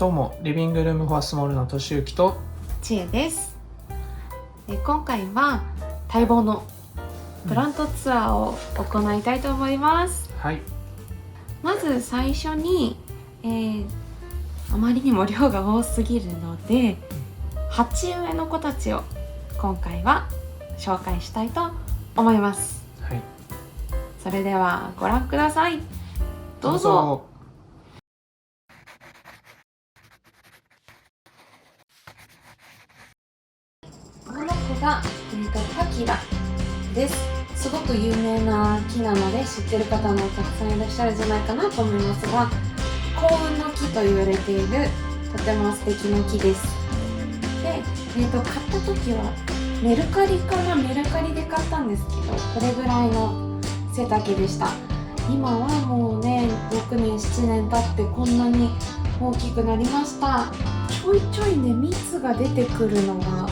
どうもリビングルームフォアスモールのとしゆきとちえです。今回は待望のプラントツアーを行いたいと思います。はい。まず最初に、あまりにも量が多すぎるので鉢植えの子たちを今回は紹介したいと思います。はい。それではご覧ください。どうぞ。この子が、パキラです。すごく有名な木なので知ってる方もたくさんいらっしゃるんじゃないかなと思いますが、幸運の木と言われているとても素敵な木です。で、買った時はメルカリで買ったんですけど、これぐらいの背丈でした。今はもうね、6年7年経ってこんなに大きくなりました。ちょいちょいね、蜜が出てくるのが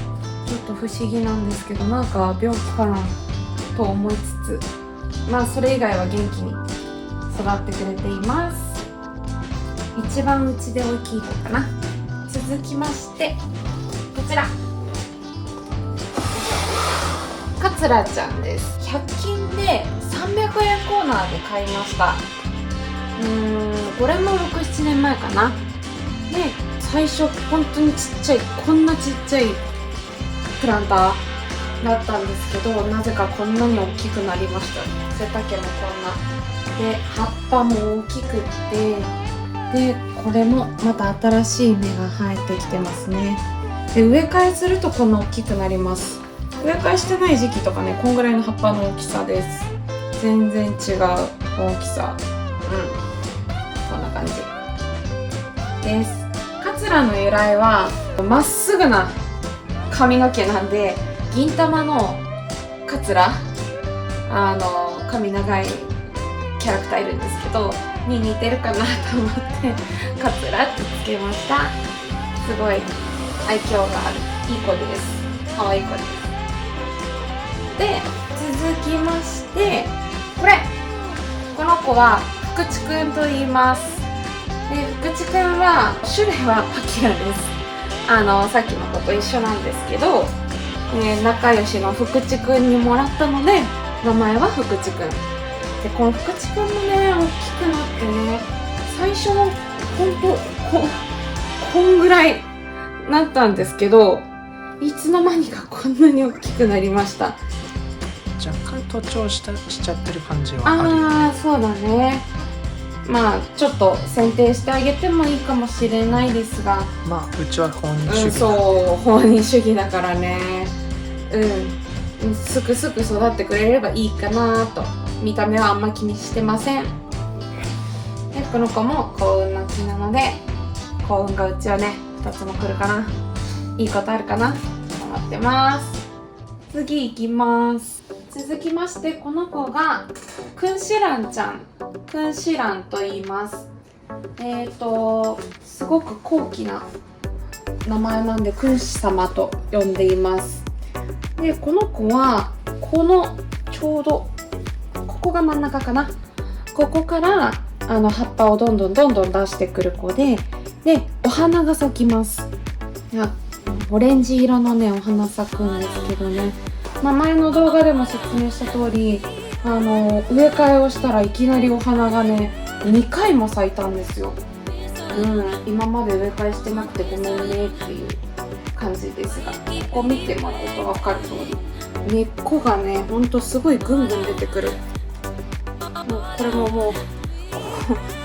ちょっと不思議なんですけど、なんか病気かなと思いつつ、それ以外は元気に育ってくれています。一番うちで大きい子かな。続きましてこちらカツラちゃんです。100均で300円コーナーで買いました。これも 6,7 年前かな。で、最初本当にちっちゃい、こんなちっちゃいプランターだったんですけど、なぜかこんなに大きくなりました。背丈もこんなで、葉っぱも大きくって、でこれもまた新しい芽が生えてきてますね。で、植え替えするとこんな大きくなります。植え替えしてない時期とかね、こんぐらいの葉っぱの大きさです。全然違う大きさ。こんな感じです。カツラの由来はまっすぐな髪の毛なんで、銀玉のカツラ、髪長いキャラクターいるんですけどに似てるかなと思ってカツラってつけました。すごい愛嬌があるいい子です。可愛い子です。で、続きましてこの子は福地くんと言います。で、福地くんは種類はパキラです。さっきの子と一緒なんですけど、仲良しの福地くんにもらったので名前は福地くんで、この福地くんもね、大きくなってね、最初ほんとこんぐらいなったんですけど、いつの間にかこんなに大きくなりました。若干徒長しちゃってる感じはあるよね。そうだね。ちょっと剪定してあげてもいいかもしれないですが、うちは本人主義本人主義だからね。すくすく育ってくれればいいかなと。見た目はあんま気にしてません。で、この子も幸運の木なので、幸運がうちはね2つも来るかな、いいことあるかなと思ってます。次行きます。続きまして、この子がクンシランちゃん。クンシランと言います。すごく高貴な名前なんで、君主様と呼んでいます。で、この子はちょうどここが真ん中かな。ここから葉っぱをどんどん出してくる子で、お花が咲きます。オレンジ色のね、お花咲くんですけどね、前の動画でも説明した通り、植え替えをしたらいきなりお花がね2回も咲いたんですよ。今まで植え替えしてなくてごめんねっていう感じですが、ここ見てもらうと分かる通り、根っこがねほんとすごいぐんぐん出てくる。これももう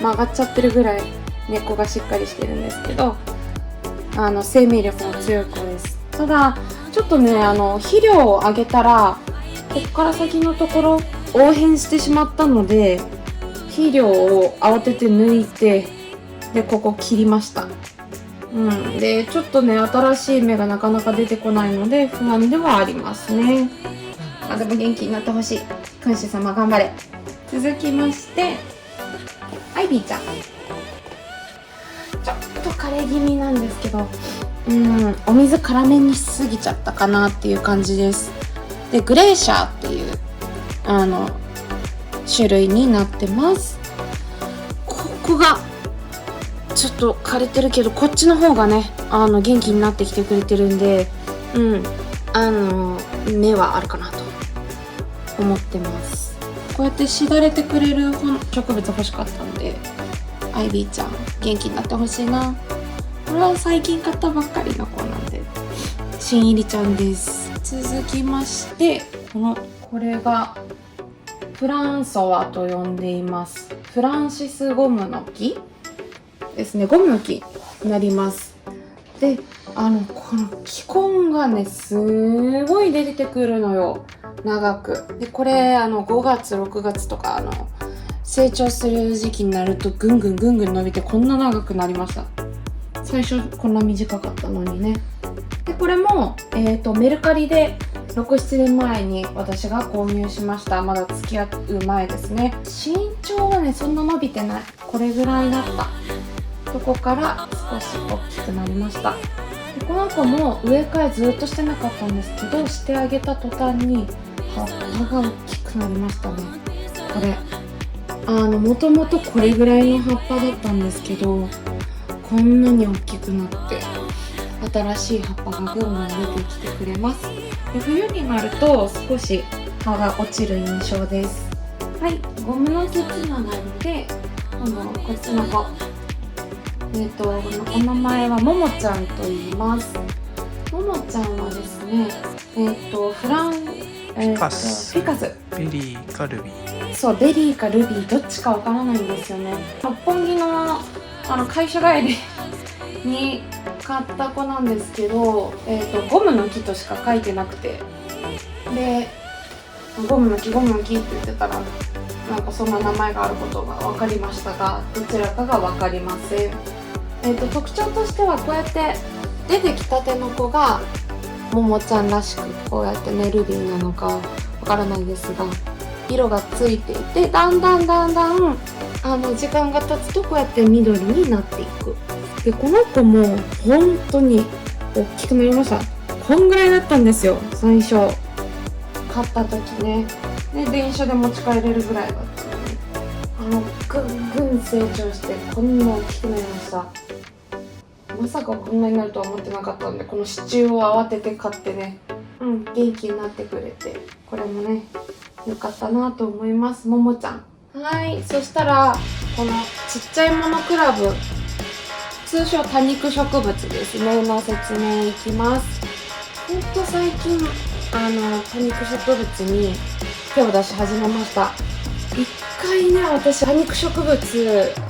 曲がっちゃってるぐらい根っこがしっかりしてるんですけど、生命力の強い子です。ただちょっとね、肥料をあげたらこっから先のところ横変してしまったので、肥料を慌てて抜いて、でここ切りました。でちょっとね、新しい芽がなかなか出てこないので不安ではありますね。でも元気になってほしい。君主様頑張れ。続きましてアイビーちゃん。ちょっと枯れ気味なんですけど、お水辛めにしすぎちゃったかなっていう感じです。で、グレーシャーっていう種類になってます。ここがちょっと枯れてるけど、こっちの方がね元気になってきてくれてるんで、目はあるかなと思ってます。こうやってしだれてくれる植物欲しかったんで、アイビーちゃん元気になってほしいな。これは最近買ったばっかりの子なんで新入りちゃんです。続きまして、これがフランソワと呼んでいます。フランシスゴムの木ですね。ゴムの木になります。で、この気根がねすごい出てくるのよ、長く。でこれ5月6月とか成長する時期になるとぐんぐん伸びてこんな長くなりました。最初こんな短かったのにね。でこれも、メルカリで6、7年前に私が購入しました。まだ付き合う前ですね。身長はねそんな伸びてない、これぐらいだったとこから少し大きくなりました。でこの子も植え替えずっとしてなかったんですけど、してあげた途端に葉っぱが大きくなりましたね。これもともとこれぐらいの葉っぱだったんですけど、こんなに大きくなって新しい葉っぱがぐんぐん出てきてくれます。で冬になると少し葉が落ちる印象です。はい、ゴムの木なのでこっちの子、お名前はももちゃんと言います。ももちゃんはですね、フィカスベリーかルビー。そう、ベリーかルビーどっちかわからないんですよね。六本木の会社帰りに買った子なんですけど、ゴムの木としか書いてなくて、でゴムの木って言ってたらなんかそんな名前があることが分かりましたが、どちらかが分かりません。特徴としてはこうやって出てきたての子がももちゃんらしく、こうやってねルビーなのかわからないですが色がついていて、だんだん時間が経つとこうやって緑になっていく。でこの子も本当に大きくなりました。こんぐらいだったんですよ最初買った時ね。で電車で持ち帰れるぐらいだったのにぐんぐん成長してこんな大きくなりました。まさかこんなになるとは思ってなかったんで、この支柱を慌てて買ってね、元気になってくれて、これもね良かったなと思います。ももちゃん。はい、そしたらこのちっちゃいものクラブ、通称多肉植物ですねの説明いきます。最近多肉植物に手を出し始めました。一回ね、私多肉植物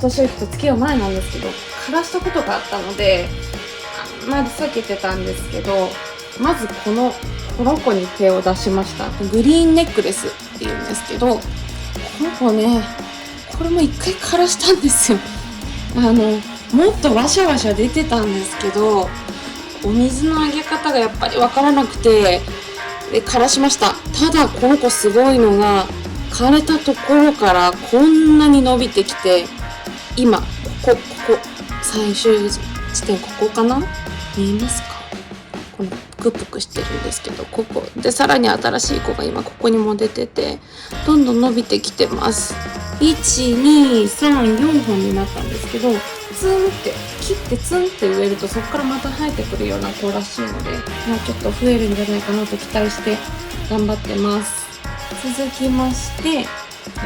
年寄りと付き合う前なんですけど枯らしたことがあったのであんまり避けてたんですけど、まずこの子に手を出しました。グリーンネックレスっていうんですけど、この子ね、これも一回枯らしたんですよ。もっとワシャワシャ出てたんですけど、お水のあげ方がやっぱりわからなくてで枯らしました。ただこの子すごいのが、枯れたところからこんなに伸びてきて、今ここ最終地点ここかな、見えますか？このぷくぷくしてるんですけど、ここでさらに新しい子が今ここにも出てて、どんどん伸びてきてます。1、2、3、4本になったんですけど、ツンって切ってツンって植えるとそこからまた生えてくるような子らしいので、もうちょっと増えるんじゃないかなと期待して頑張ってます。続きまして、じ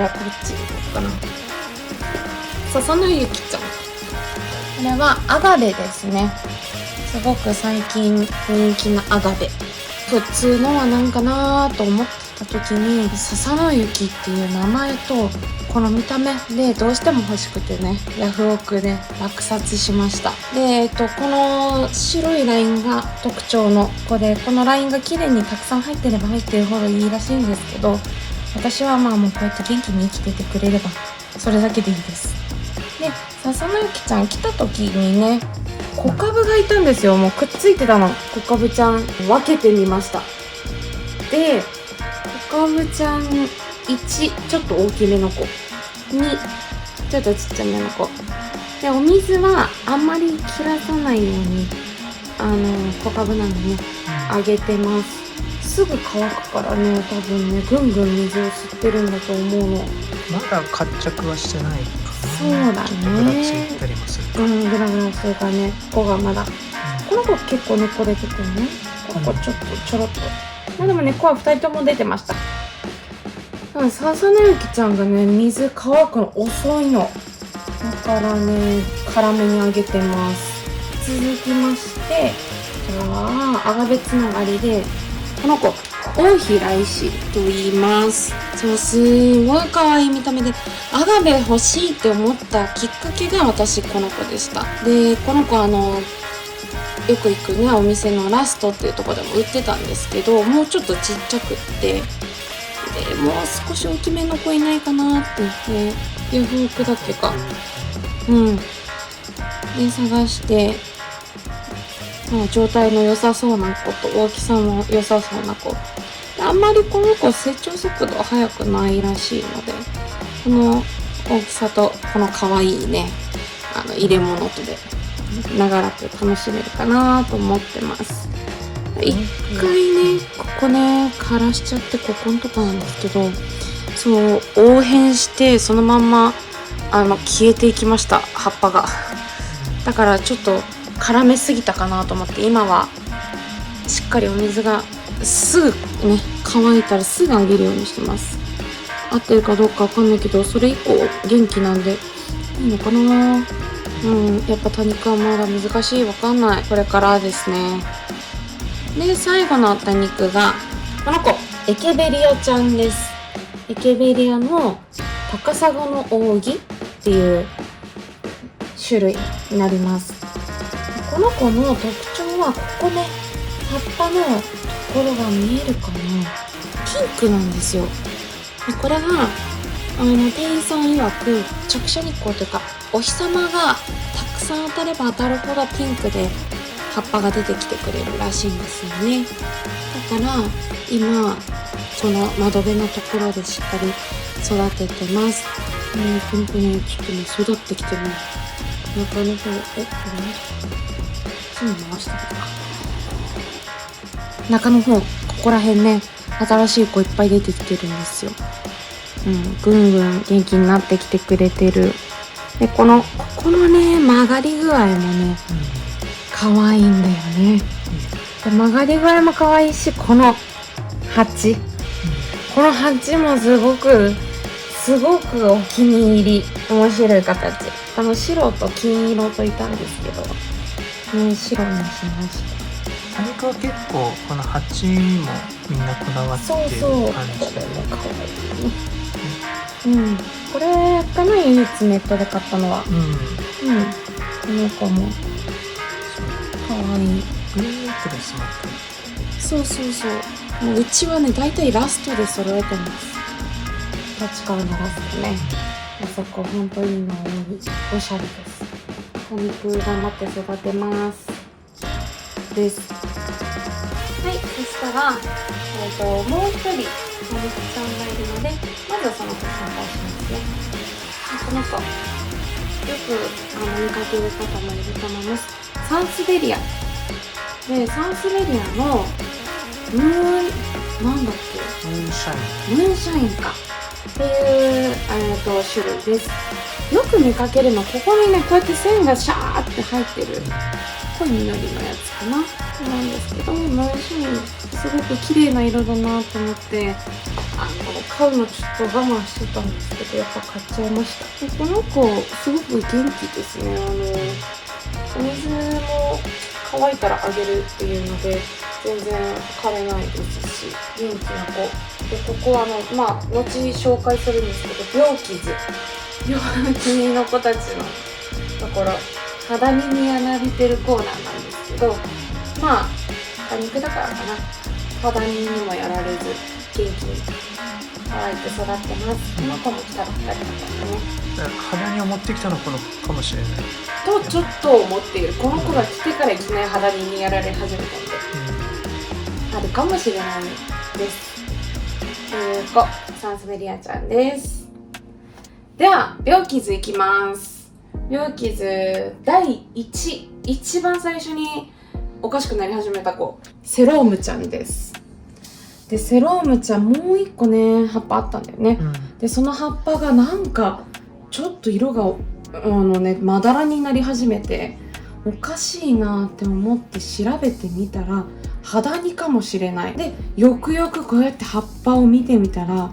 ゃあこっち行こうかな。笹野ゆきちゃん、これはアガベですね。すごく最近人気のアガベ。普通のはなんかなと思ってた時に、笹野ゆきっていう名前とこの見た目でどうしても欲しくてね、ヤフオクで落札しました。で、この白いラインが特徴の子で、このラインが綺麗にたくさん入ってれば入ってるほどいいらしいんですけど、私はもうこうやって元気に生きててくれればそれだけでいいです。で、笹野ゆきちゃん来た時にね、小株がいたんですよ。もうくっついてたの。小株ちゃん分けてみました。で、小株ちゃん1、ちょっと大きめの子、2、ちょっとちっちゃめの子で、お水はあんまり切らさないように小株なんでねあげてます。すぐ乾くからね、多分ねぐんぐん水を吸ってるんだと思うの。まだ活着はしてないかな。そうだぐらついね。たりもする。グラグラしてるからね。ここがまだ。この子結構猫出てくるね。この子ちょっとちょろっと。まあでも猫は2人とも出てました。笹野ゆきちゃんがね、水乾くの遅いの。だからね、辛めにあげてます。続きまして、じゃあ、アガベつながりで、この子、大平石と言います。そう、すごい可愛い見た目で、アガベ欲しいって思ったきっかけが私、この子でした。で、この子よく行くね、お店のラストっていうところでも売ってたんですけど、もうちょっとちっちゃくって、で、もう少し大きめの子いないかなって言って、ヤフオクだっけか。で、探して、状態の良さそうな子と大きさも良さそうな子。あんまりこの子成長速度は速くないらしいので、この大きさとこの可愛いね、入れ物とで長らく楽しめるかなと思ってます。一回ね、ここね、枯らしちゃって、ここのとこなんですけど、そう、応変してそのまんま消えていきました、葉っぱが。だからちょっと絡めすぎたかなと思って、今はしっかりお水がすぐね、乾いたらすぐあげるようにしてます。合ってるかどうかわかんないけど、それ以降元気なんでいいのかな。やっぱ多肉はまだ難しい、わかんない。これからですね。で、最後の多肉がこの子、エケベリアちゃんです。エケベリアの高砂の扇っていう種類になります。この子の特徴は、ここね、葉っぱのところが見えるかな、ピンクなんですよ。でこれが店員さん曰く、直射日光というかお日様がたくさん当たれば当たるほどピンクで葉っぱが出てきてくれるらしいんですよね。だから今その窓辺のところでしっかり育ててます。この子ね、ちょっとね、育ってきてるの。中の方、これ回してみるか。中の方、ここら辺ね、新しい子いっぱい出てきてるんですよ。ぐんぐん元気になってきてくれてる。で、このね、曲がり具合もね、可愛いんだよね。で、曲がり具合も可愛いし、この鉢。この鉢もすごくお気に入り。面白い形。白と金色といたんですけど、ね、白にしました。多肉は結構この鉢もみんなこだわってる感じで。これも可愛いね。これかな、唯一ネットで買ったのは。この子も可愛い。グレープレスもあったり。そう。もううちはね、だいたいラストで揃えてます。立川のラストね。あそこほんといいの多い。おしゃれです。多肉頑張って育てます。です。はい、そしたら、もう一人多肉さんがいるので、まずはその子紹介しますね。この子、よく見かける方もいると思います。サンスベリア。で、サンスベリアのなんだっけ？ムーンシャインか。っていう種類です。よく見かけるの、ここにね、こうやって線がシャーって入ってる濃い緑のやつかななんですけど、ムーンシャインすごく綺麗な色だなと思って、買うのちょっと我慢してたんですけど、やっぱ買っちゃいました。で、この子すごく元気ですね。お水も乾いたらあげるっていうので全然枯れないですし、元気な子で、ここは後紹介するんですけど、病気の子たちのところ、肌に見やられてるコーナーなんですけど、多肉だからかな、肌にもやられず元気に可愛く育ってます。この子も来たばっかりだからね。肌にを持ってきたのはこの子かもしれないとちょっと思っている。この子が来てからいきなり肌にやられ始めたんで、あるかもしれないです。子サンスベリアちゃんです。では病傷いきます。病傷第一番最初におかしくなり始めた子、セロームちゃんです。で、セロームちゃんもう一個ね、葉っぱあったんだよね。で、その葉っぱがなんかちょっと色がまだらになり始めて、おかしいなって思って調べてみたら肌煮かもしれない。でよくよくこうやって葉っぱを見てみたら、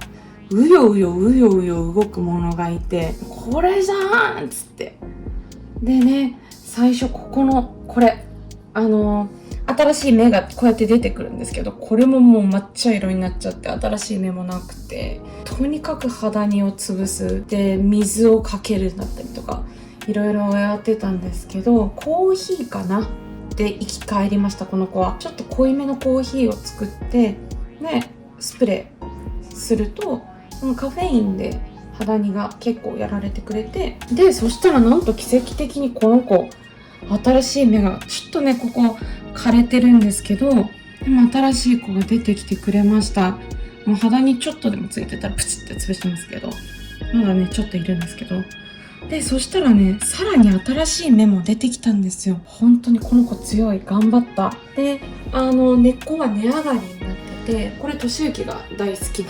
うようよ動くものがいて、これじゃーんっつって。でね、最初これ新しい芽がこうやって出てくるんですけど、これももう抹茶色になっちゃって、新しい芽もなくて、とにかく肌煮を潰すで水をかけるだったりとかいろいろやってたんですけど、コーヒーかなで生き返りました。この子はちょっと濃いめのコーヒーを作ってね、スプレーするとカフェインで肌煮が結構やられてくれて、でそしたらなんと奇跡的にこの子新しい芽がちょっとねここ枯れてるんですけど、でも新しい子が出てきてくれました。もう肌にちょっとでもついてたらプチって潰してますけど、まだねちょっといるんですけど、でそしたらねさらに新しい芽も出てきたんですよ。本当にこの子強い、頑張った。で根っこが根上がりになってて、これとしゆきが大好きな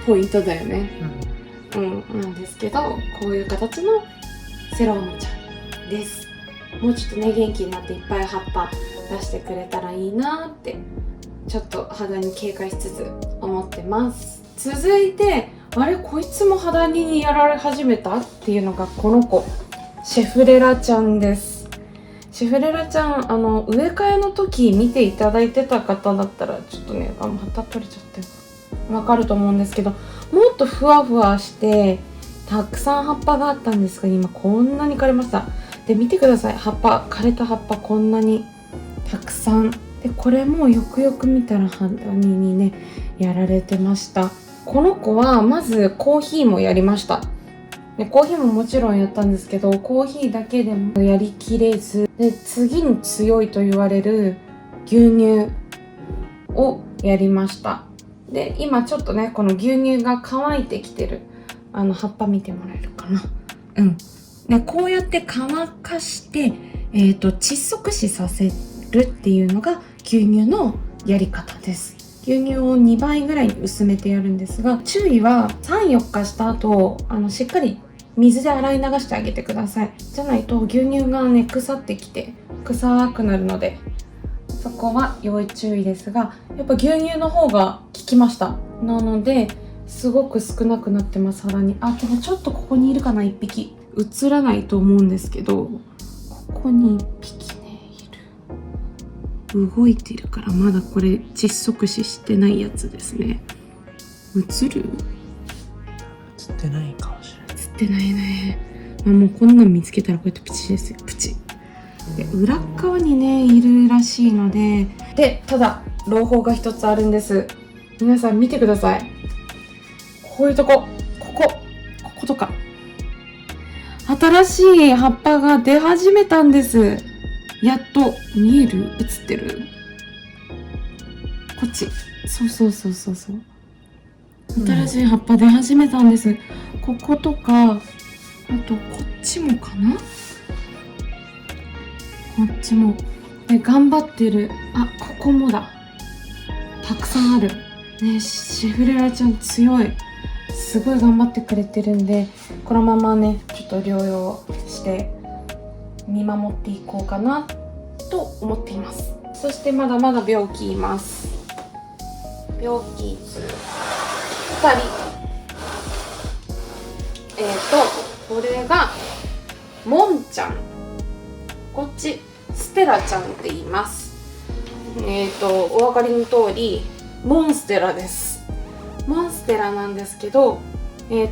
ポイントだよね。なんですけど、こういう形のセロームちゃんです。もうちょっとね元気になっていっぱい葉っぱ出してくれたらいいなってちょっと肌に警戒しつつ思ってます。続いて、あれこいつも肌にやられ始めたっていうのがこの子、シェフレラちゃんです。シェフレラちゃん植え替えの時見ていただいてた方だったらちょっとねまた取れちゃってわかると思うんですけど、もっとふわふわしてたくさん葉っぱがあったんですが、今こんなに枯れました。で見てください、枯れた葉っぱこんなにたくさんで、これもよくよく見たら肌にねやられてました。この子はまずコーヒーもやりました。でコーヒーももちろんやったんですけど、コーヒーだけでもやりきれずで、次に強いと言われる牛乳をやりました。で今ちょっとねこの牛乳が乾いてきてる葉っぱ見てもらえるかな。でこうやって乾かして窒息死させるっていうのが牛乳のやり方です。牛乳を2倍ぐらいに薄めてやるんですが、注意は 3,4 日した後しっかり水で洗い流してあげてください。じゃないと牛乳がね腐ってきて臭くなるので、そこは要注意ですが、やっぱ牛乳の方が効きました。なのですごく少なくなってます。肌にでもちょっとここにいるかな、1匹映らないと思うんですけど、ここに1匹ねいる。動いてるからまだこれ窒息死してないやつですね。映る？映ってないかもしれない。映ってないね。もうこんなん見つけたらこうやってプチですよ、プチ。で裏側にねいるらしいので、ただ朗報が一つあるんです。皆さん見てください。こういうとこことか新しい葉っぱが出始めたんです。やっと見える？映ってる？こっち。そう新しい葉っぱ出始めたんです。こことか、あとこっちもかな、こっちも頑張ってる。ここもだ。たくさんあるね。シェフレラちゃん強い、すごい頑張ってくれてるんで、このままねちょっと療養して見守っていこうかなと思っています。そしてまだまだ病気います。病気2人。これがモンちゃん、こっちステラちゃんって言います。お分かりの通りモンステラです。モンステラなんですけど、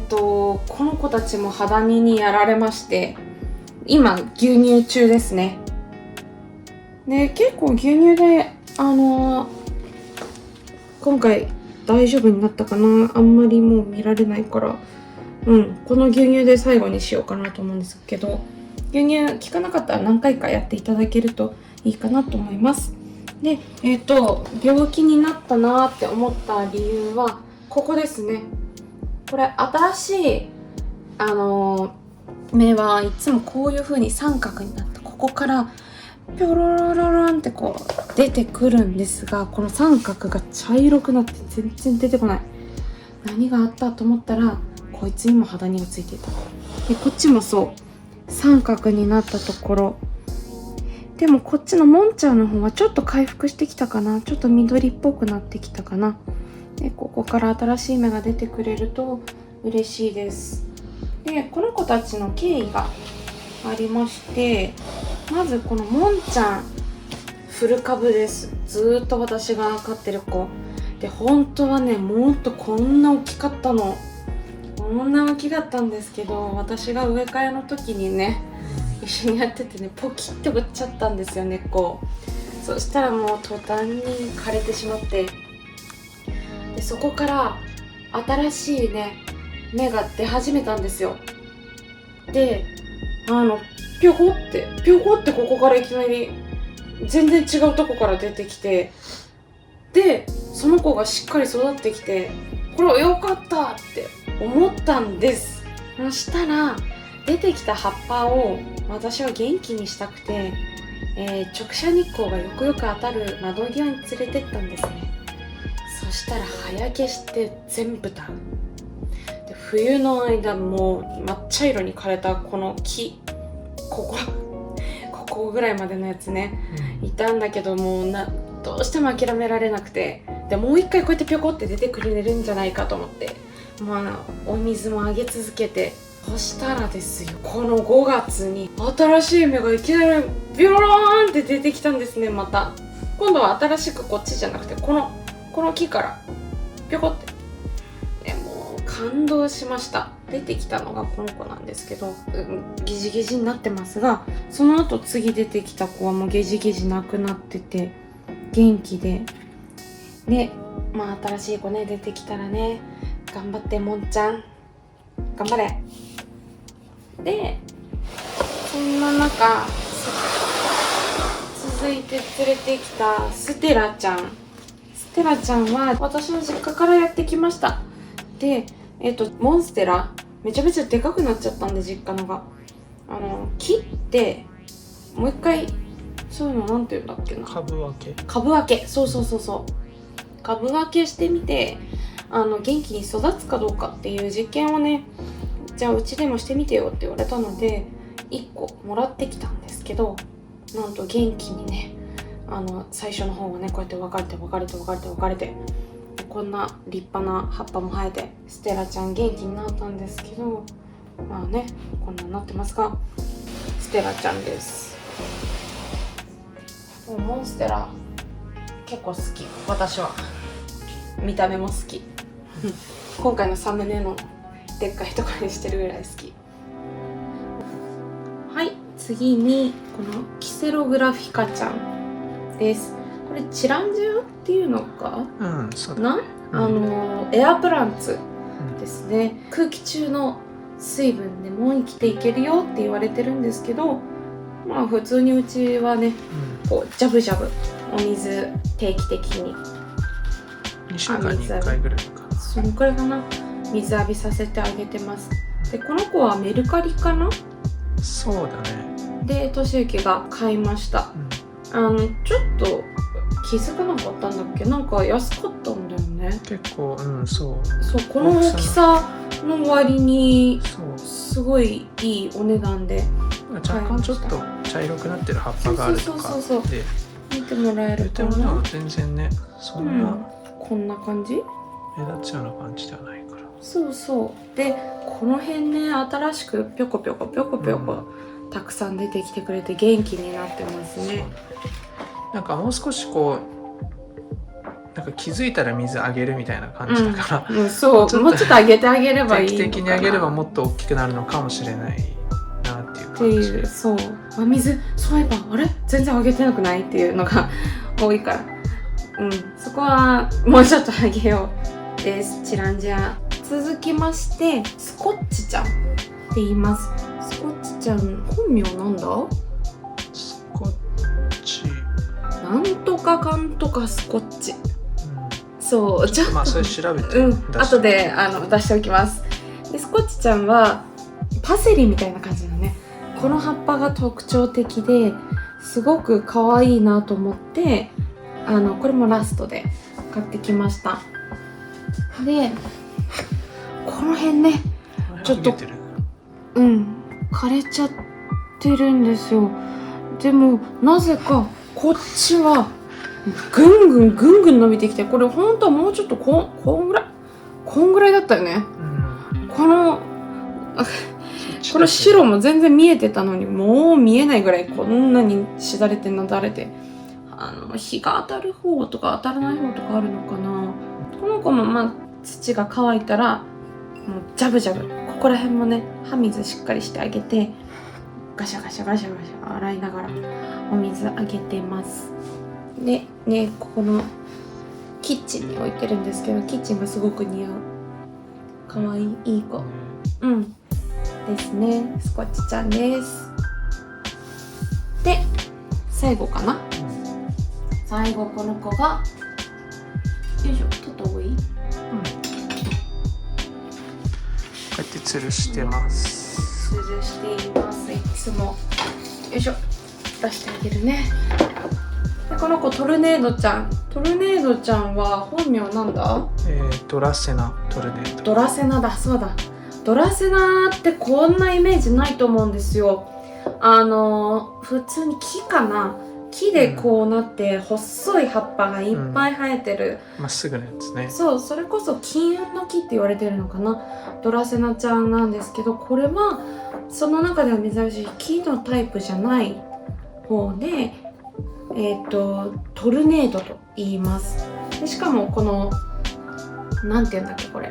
この子たちも肌煮にやられまして、今牛乳中ですね。で結構牛乳で今回大丈夫になったかな。あんまりもう見られないから、この牛乳で最後にしようかなと思うんですけど、牛乳効かなかったら何回かやっていただけるといいかなと思います。で病気になったなって思った理由はここですね。これ新しい芽はいつもこういう風に三角になって、ここからピョロロロロンってこう出てくるんですが、この三角が茶色くなって全然出てこない。何があったと思ったらこいつにも肌にがついていた。でこっちもそう三角になったところでもこっちのモンちゃんの方はちょっと回復してきたかな。ちょっと緑っぽくなってきたかな。でここから新しい芽が出てくれると嬉しいです。でこの子たちの経緯がありまして、まずこのモンちゃんフル株です。ずーっと私が飼ってる子で、本当はねもっとこんな大きかったの。こんな大きかったんですけど、私が植え替えの時にね一緒にやっててね、ポキッて折っちゃったんですよ、根っこ。そしたらもう途端に枯れてしまって、でそこから新しいね芽が出始めたんですよ。でぴょこってここからいきなり全然違うとこから出てきて、でその子がしっかり育ってきて、これは良かったって思ったんです。そしたら出てきた葉っぱを私は元気にしたくて、直射日光がよくよく当たる窓際に連れてったんですね。そしたら葉焼けして全部ダウンで、冬の間もう真っ茶色に枯れたこの木、ここぐらいまでのやつね、いたんだけど、もうどうしても諦められなくて、でもう一回こうやってぴょこって出てくれるんじゃないかと思って、お水もあげ続けて、そしたらですよ、この5月に新しい芽がいきなりビョローンって出てきたんですね。また今度は新しくこっちじゃなくてこの木からピョコって、もう感動しました。出てきたのがこの子なんですけど、ギジギジになってますが、その後次出てきた子はもうゲジゲジなくなってて元気で、新しい子ね出てきたらね、頑張ってモンちゃん頑張れ。でそんな中続いて連れてきたステラちゃんは私の実家からやってきました。でモンステラめちゃめちゃでかくなっちゃったんで、実家のが切ってもう一回、そういうのなんて言うんだっけな、株分け、そう株分けしてみて、元気に育つかどうかっていう実験をね、じゃあうちでもしてみてよって言われたので1個もらってきたんですけど、なんと元気にね、最初の方はねこうやって分かれてこんな立派な葉っぱも生えて、ステラちゃん元気になったんですけど、こんなになってますが、ステラちゃんです。モンステラ結構好き、私は見た目も好き今回のサムネのでっかいところにしてるぐらい好き。はい、次にこのキセログラフィカちゃんです。これチランジュっていうのかそうだね。エアプランツですね。空気中の水分でも生きていけるよって言われてるんですけど、普通にうちはね、こうジャブジャブお水定期的に2週間に1回ぐらいかな、そのくらいかな、水浴びさせてあげてます。でこの子はメルカリかな、そうだね。でとしゆきが買いました。ちょっと気づかなかったんだっけ、なんか安かったんだよね。結構そうこの大きさの割にすごいいいお値段で若干ちょっと茶色くなってる葉っぱがあるとかで見てもらえるか言ってもな。全然ね、そんなこんな感じ、目立つような感じではないから。でこの辺ね、新しくぴょこぴょこたくさん出てきてくれて元気になってますね。なんかもう少しこうなんか気づいたら水あげるみたいな感じだから、もうちょっとあげてあげればいいのかな。定期的にあげればもっと大きくなるのかもしれないなっていう感じ。水そういえばあれ全然あげてなくないっていうのが多いから、そこはもうちょっとあげようです。チランジャ。続きましてスコッチちゃんって言います。スコッチちゃん本名なんだ？スコッチなんとかかんとかスコッチ、そうちょっとそれ調べて後で出しておきます。でスコッチちゃんはパセリみたいな感じだね。この葉っぱが特徴的ですごく可愛いなと思って、これもラストで買ってきました。でこの辺ねちょっと枯れちゃってるんですよ。でもなぜかこっちはぐんぐん伸びてきて、これ本当はもうちょっとこんぐらいだったよね。この白も全然見えてたのに、もう見えないぐらいこんなにしだれてなだれて、日が当たる方とか当たらない方とかあるのかな。この子も土が乾いたらもうジャブジャブ、ここら辺もね歯水しっかりしてあげて、ガシャガシャ洗いながらお水あげてます。でね、ここのキッチンに置いてるんですけど、キッチンがすごく似合うかわいいいい子ですね。スコッチちゃんです。で最後かな、最後この子がよいしょ、取った方がいい？こうやって吊るしてます。吊るしています。いつもよいしょ出してあげるね。でこの子トルネードちゃんは本名なんだ？ドラセナトルネード。ドラセナだ、そうだ。ドラセナってこんなイメージないと思うんですよ。普通に木かな、木でこうなって細い葉っぱがいっぱい生えてる、まっすぐのやつね。そう、それこそ金運の木って言われてるのかな、ドラセナちゃんなんですけど、これはその中では珍しい木のタイプじゃない方で、トルネードと言います。でしかもこのなんて言うんだっけこれ、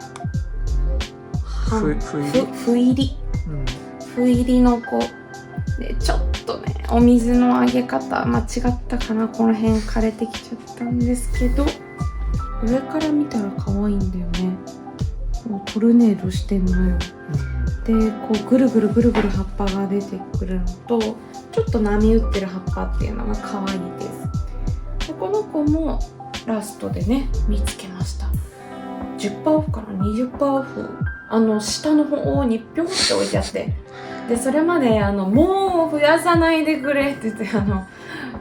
ふ入りの子で、ちょっとねお水のあげ方間違ったかな、この辺枯れてきちゃったんですけど、上から見たら可愛いんだよね。もうトルネードしてんのよ。でこうぐるぐる葉っぱが出てくるのと、ちょっと波打ってる葉っぱっていうのが可愛いです。でこの子もラストでね見つけました。10%オフから 20% オフ、下の方にピョンって置いてあって、でそれまでもう増やさないでくれって言って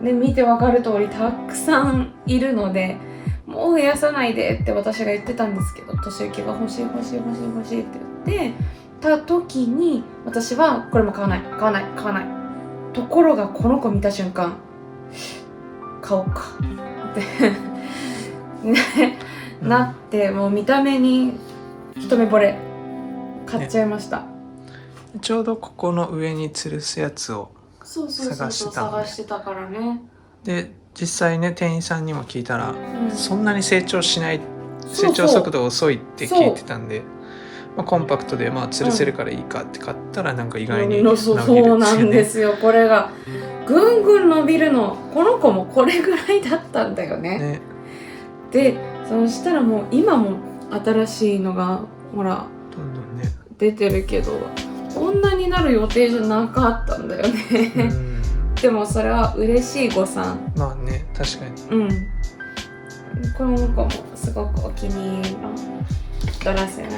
ね、見てわかる通りたくさんいるので、もう増やさないでって私が言ってたんですけど、としゆきが欲しいって言ってた時に、私はこれも買わないところが、この子見た瞬間買おうかってね、なって、もう見た目に一目惚れ、買っちゃいました。ちょうどここの上に吊るすやつを探してたからね。で実際ね店員さんにも聞いたら、そんなに成長しない、そう成長速度遅いって聞いてたんで、コンパクトで吊るせるからいいかって買ったら、なんか意外に伸びるっていうね。そうなんですよ。これがぐんぐん伸びるの。この子もこれぐらいだったんだよね。でそしたらもう今も新しいのがほらどんどんね出てるけど、こんなになる予定じゃなかったんだよね。でもそれは嬉しい誤算。まあね、確かに。この子もすごくお気に入りのドラセナ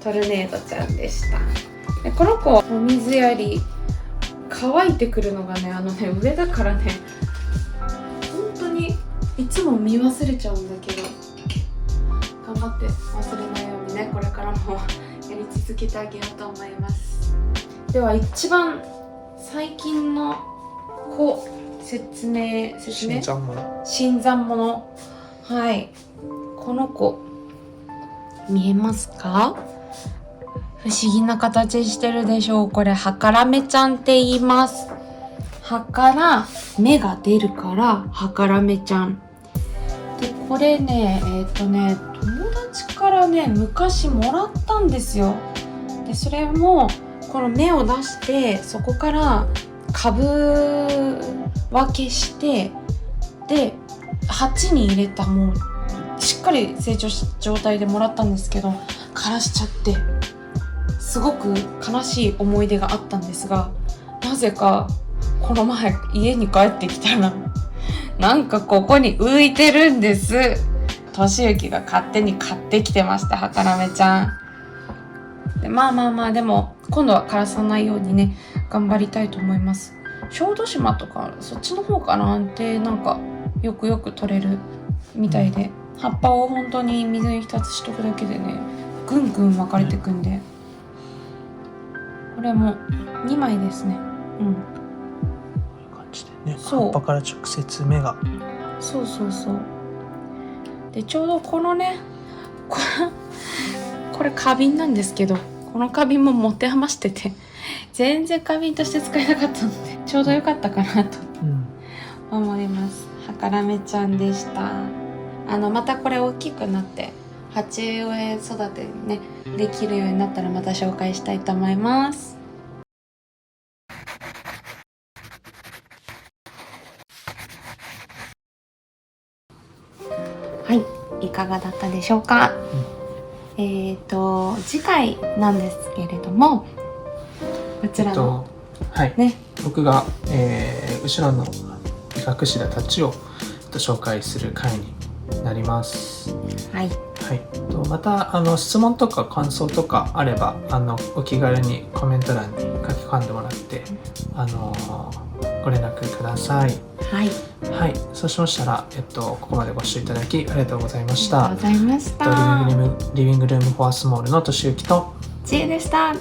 トルネードちゃんでした。でこの子お水やり乾いてくるのがね、上だからね、本当にいつも見忘れちゃうんだけど、頑張って忘れないようにね、これからもやり続けてあげようと思います。では一番最近の子説明新参者、はい、この子見えますか？不思議な形してるでしょう。これハカラメちゃんって言います。葉から芽が出るからハカラメちゃんで、これね友達からね昔もらったんですよ。でそれもこの芽を出して、そこから株分けして、で鉢に入れた、もうしっかり成長した状態でもらったんですけど、枯らしちゃってすごく悲しい思い出があったんですが、なぜかこの前家に帰ってきたらなんかここに浮いてるんです。としゆきが勝手に買ってきてました、ハカラメちゃんで。まあでも今度は枯らさないようにね頑張りたいと思います。小豆島とかそっちの方かなってなんかよく取れるみたいで、葉っぱを本当に水に浸しとくだけでねぐんぐん分かれてくんで、これも2枚ですね。うん。こういう感じでね、そう葉っぱから直接芽が。そうそうそう。でちょうどこのね、これ花瓶なんですけど、この花瓶も持て余してて全然花瓶として使えなかったのでちょうど良かったかなと思います。はからめちゃんでした。またこれ大きくなって鉢植え育てねできるようになったらまた紹介したいと思います。はい、いかがだったでしょうか。次回なんですけれども、こちらの、はい、ね、僕が、後ろのビカクシダたちを紹介する回になります。はい。はい、また質問とか感想とかあればお気軽にコメント欄に書き込んでもらってご連絡ください。はい。はい、そうしましたら、ここまでご視聴いただきありがとうございました。ありがとうございました。リビングルームフォアスモールのとしゆきとちえでした。